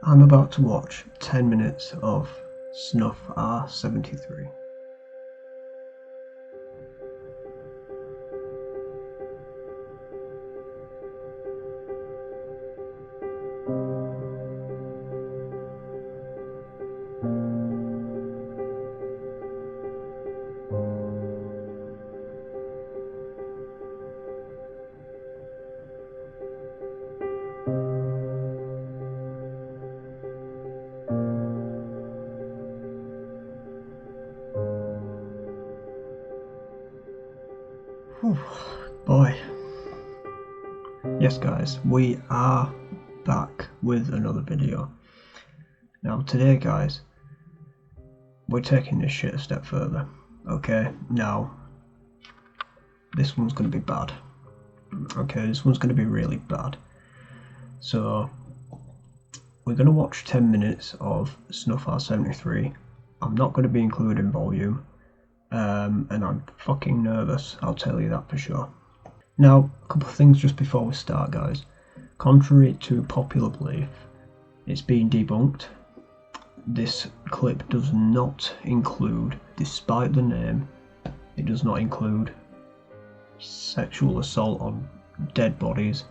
I'm about to watch 10 minutes of SNUFF R73. Whew, boy. Yes guys, we are back with another video. Now today guys, we're taking this shit a step further. Okay, now this one's going to be bad. Okay, this one's going to be really bad. So we're going to watch 10 minutes of SNUFF R73. I'm not going to be including volume. And I'm fucking nervous, I'll tell you that for sure. Now, a couple of things just before we start guys. Contrary to popular belief, it's been debunked. This clip does not include, despite the name, it does not include sexual assault on dead bodies,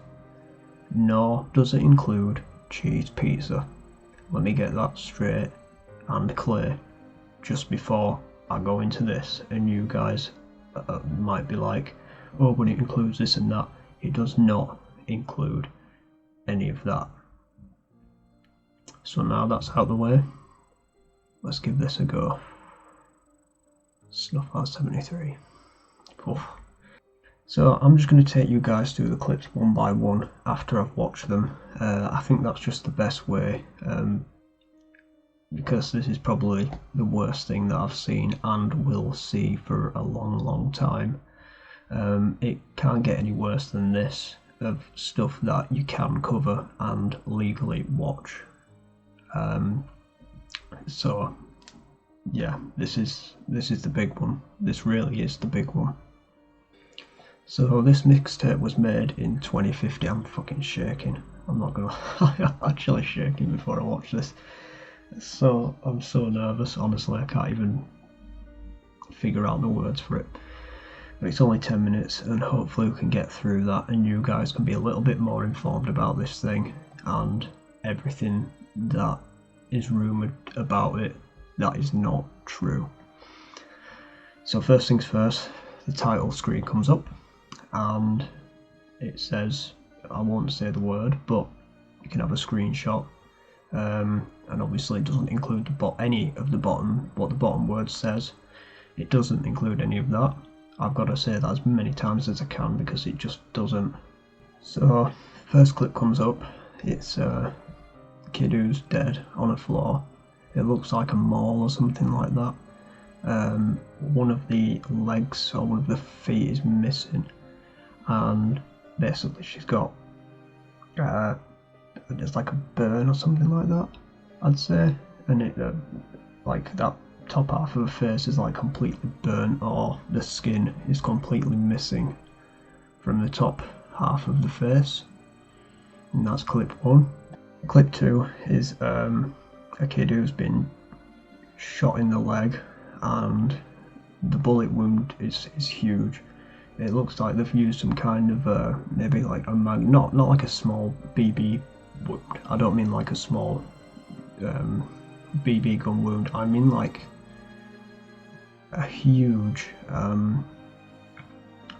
nor does it include cheese pizza. Let me get that straight and clear just before I go into this, and you guys might be like, oh, but it includes this and that. It does not include any of that. So now that's out of the way, let's give this a go. SNUFF R73. Oof. So I'm just going to take you guys through the clips one by one after I've watched them. I think that's just the best way. Because this is probably the worst thing that I've seen and will see for a long time. It can't get any worse than this, of stuff that you can cover and legally watch. So yeah, this is the big one. This really is the big one. So this mixtape was made in 2050. I'm fucking shaking. I'm not gonna I'm actually shaking before I watch this. So I'm so nervous, honestly. I can't even figure out the words for it. But it's only 10 minutes, and hopefully we can get through that and you guys can be a little bit more informed about this thing and everything that is rumoured about it that is not true. So first things first, the title screen comes up and it says, I won't say the word, but you can have a screenshot. And obviously it doesn't include any of the bottom, what the bottom word says. It doesn't include any of that. I've got to say that as many times as I can because it just doesn't. So first clip comes up, it's a kid who's dead on a floor. It looks like a mall or something like that. One of the legs or one of the feet is missing, and basically she's got there's like a burn or something like that, I'd say, and it like that top half of the face is like completely burnt, or the skin is completely missing from the top half of the face. And that's clip one. Clip two is a kid who's been shot in the leg, and the bullet wound is huge. It looks like they've used some kind of maybe like a not like a small BB wound. I don't mean like a small BB gun wound. I mean like a huge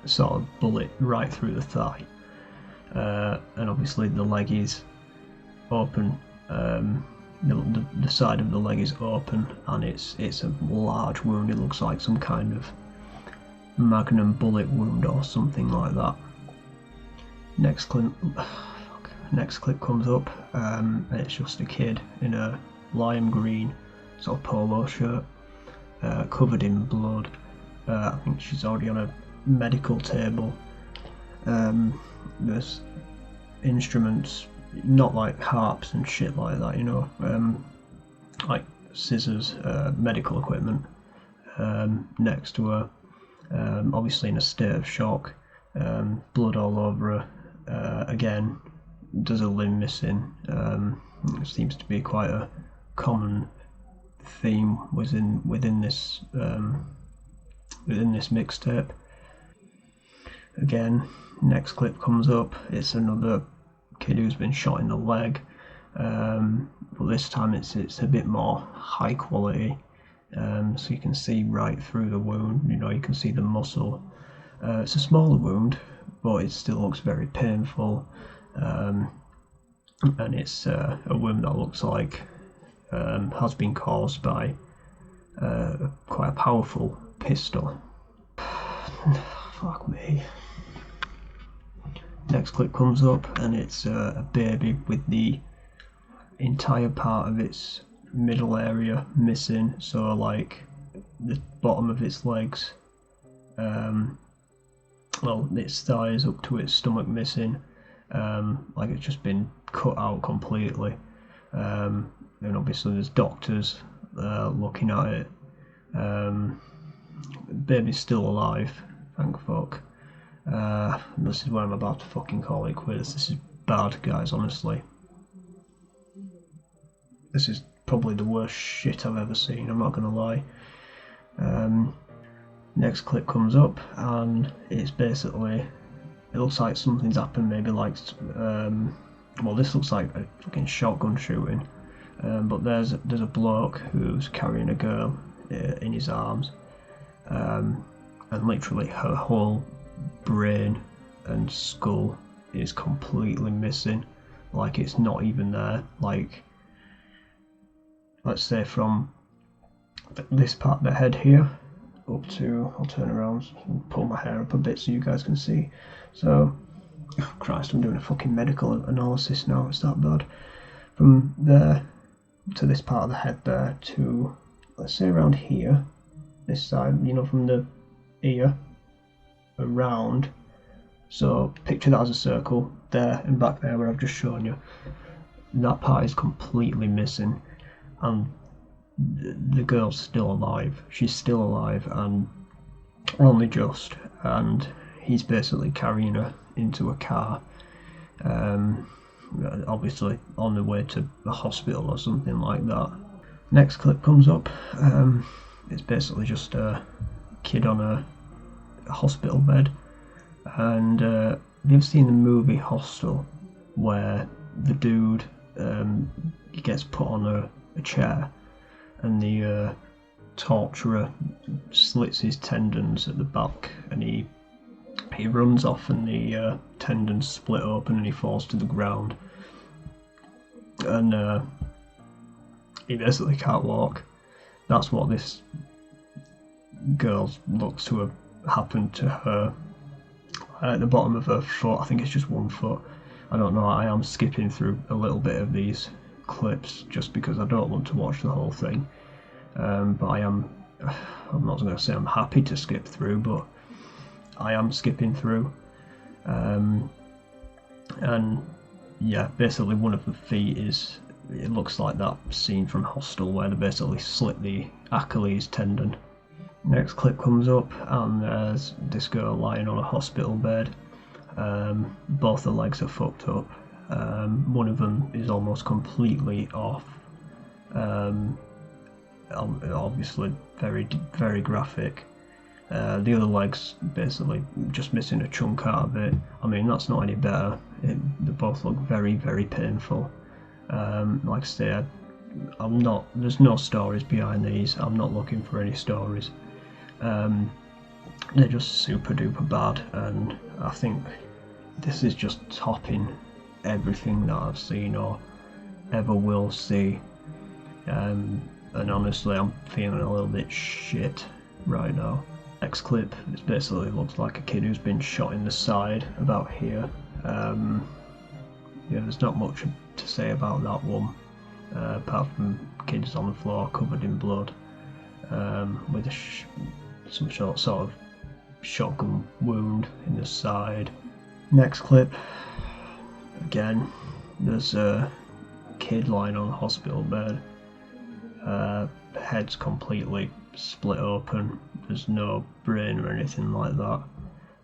sort of bullet right through the thigh. And obviously the leg is open. The side of the leg is open, and it's a large wound. It looks like some kind of magnum bullet wound or something like that. Next clip comes up, and it's just a kid in a lime green sort of polo shirt, covered in blood. I think she's already on a medical table. There's instruments, not like harps and shit like that, you know, like scissors, medical equipment next to her, obviously in a state of shock, blood all over her. Again, there's a limb missing, It seems to be quite a common theme within this mixtape. Again, next clip comes up. It's another kid who's been shot in the leg, but this time it's a bit more high quality. So you can see right through the wound. You know, you can see the muscle. It's a smaller wound, but it still looks very painful. And it's a wound that looks like has been caused by quite a powerful pistol. Fuck me. Next clip comes up, and it's a baby with the entire part of its middle area missing, so like the bottom of its legs, well, its thighs up to its stomach missing, like it's just been cut out completely. And obviously there's doctors looking at it. Baby's still alive, thank fuck. This is where I'm about to fucking call it quits. This is bad, guys, honestly. This is probably the worst shit I've ever seen, I'm not gonna lie. Next clip comes up, and it's basically, it looks like something's happened, maybe like, well, this looks like a fucking shotgun shooting, but there's a bloke who's carrying a girl in his arms, and literally her whole brain and skull is completely missing, like it's not even there. Like, let's say from this part of the head here up to, I'll turn around and pull my hair up a bit so you guys can see. So, oh Christ, I'm doing a fucking medical analysis now, it's that bad. From there to this part of the head there to, let's say around here, this side, you know, from the ear around, so picture that as a circle, there and back there where I've just shown you, that part is completely missing, and the girl's still alive. She's still alive, and only just, and he's basically carrying her into a car, obviously on the way to a hospital or something like that. Next clip comes up. It's basically just a kid on a hospital bed, and have you ever seen the movie Hostel, where the dude he gets put on a chair, and the torturer slits his tendons at the back, and he runs off, and the tendons split open, and he falls to the ground, and he basically can't walk. That's what this girl looks to have happened to her. At the bottom of her foot, I think it's just one foot, I don't know, I am skipping through a little bit of these clips just because I don't want to watch the whole thing, but I'm not going to say I'm happy to skip through, but I am skipping through, and yeah, basically one of the feet is, it looks like that scene from Hostel where they basically slit the Achilles tendon. Next clip comes up, and there's this girl lying on a hospital bed. Both her legs are fucked up. One of them is almost completely off. Obviously very, very graphic. The other leg's basically just missing a chunk out of it. I mean, that's not any better. They both look very, very painful. Like I say, there's no stories behind these. I'm not looking for any stories. They're just super duper bad, and I think this is just topping everything that I've seen or ever will see. And honestly, I'm feeling a little bit shit right now. Next clip, it basically looks like a kid who's been shot in the side, about here. Yeah, there's not much to say about that one, apart from kids on the floor covered in blood, with some sort of shotgun wound in the side. Next clip, again, there's a kid lying on a hospital bed, head's completely split open, there's no brain or anything like that,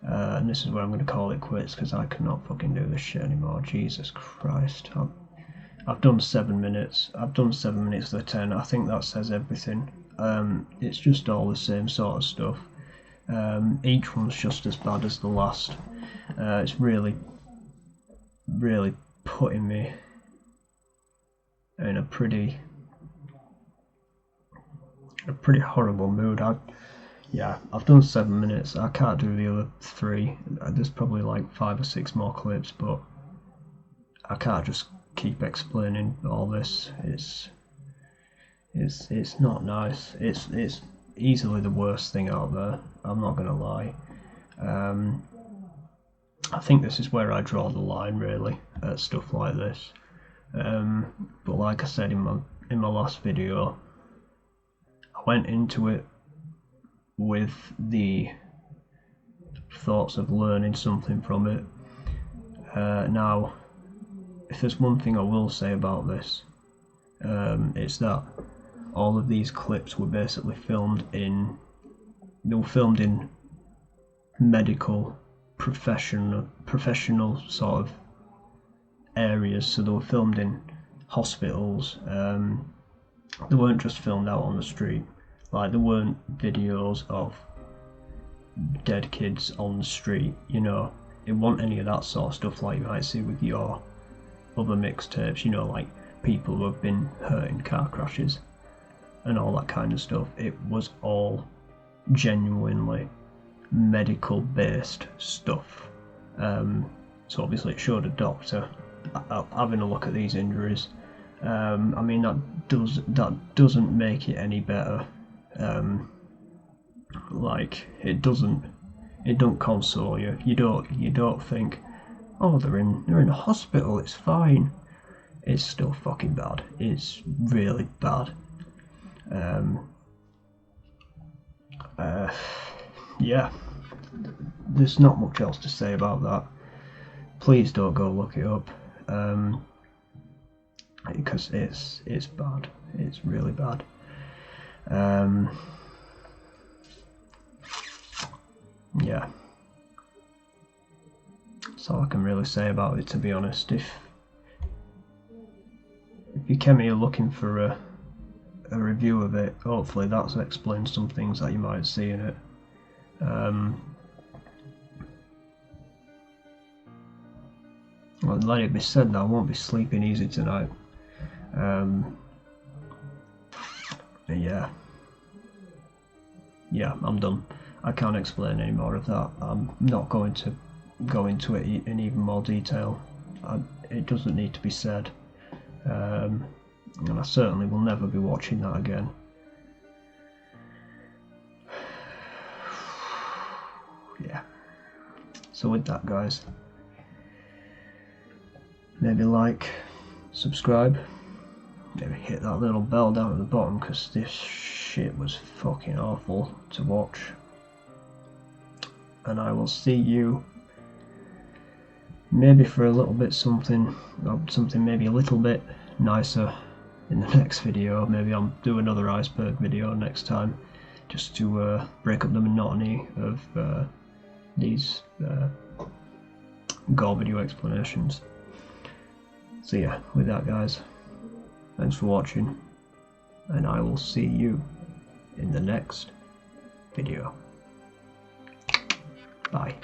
and this is where I'm going to call it quits because I cannot fucking do this shit anymore. Jesus Christ, I've done 7 minutes. I've done 7 minutes of the 10. I think that says everything. It's just all the same sort of stuff. Each one's just as bad as the last. It's really putting me in a pretty horrible mood. I've done 7 minutes. I can't do the other 3. There's probably like 5 or 6 more clips, but I can't just keep explaining all this. It's not nice. It's easily the worst thing out there. I'm not gonna lie. I think this is where I draw the line, really, at stuff like this. But like I said in my last video, I went into it with the thoughts of learning something from it. Now, if there's one thing I will say about this, it's that all of these clips were basically filmed in medical professional sort of areas, so they were filmed in hospitals. They weren't just filmed out on the street. Like, there weren't videos of dead kids on the street, you know. It wasn't any of that sort of stuff like you might see with your other mixtapes, you know, like people who have been hurt in car crashes and all that kind of stuff. It was all genuinely medical based stuff. So obviously it showed a doctor having a look at these injuries. I mean, that doesn't make it any better. Like, it doesn't console you. You don't think, oh, they're in a hospital, it's fine. It's still fucking bad. It's really bad. Yeah, there's not much else to say about that. Please don't go look it up, because it's bad. It's really bad. Yeah, that's all I can really say about it, to be honest. If you came here looking for a review of it, hopefully that's explained some things that you might see in it. Well, let it be said that I won't be sleeping easy tonight. Yeah, I'm done. I can't explain any more of that. I'm not going to go into it in even more detail. It doesn't need to be said. And I certainly will never be watching that again. Yeah. So with that, guys, maybe like, subscribe, maybe hit that little bell down at the bottom, because this shit was fucking awful to watch. And I will see you maybe for a little bit something maybe a little bit nicer in the next video. Maybe I'll do another iceberg video next time, just to break up the monotony of these gore video explanations. So yeah, with that, guys, thanks for watching, and I will see you in the next video. Bye.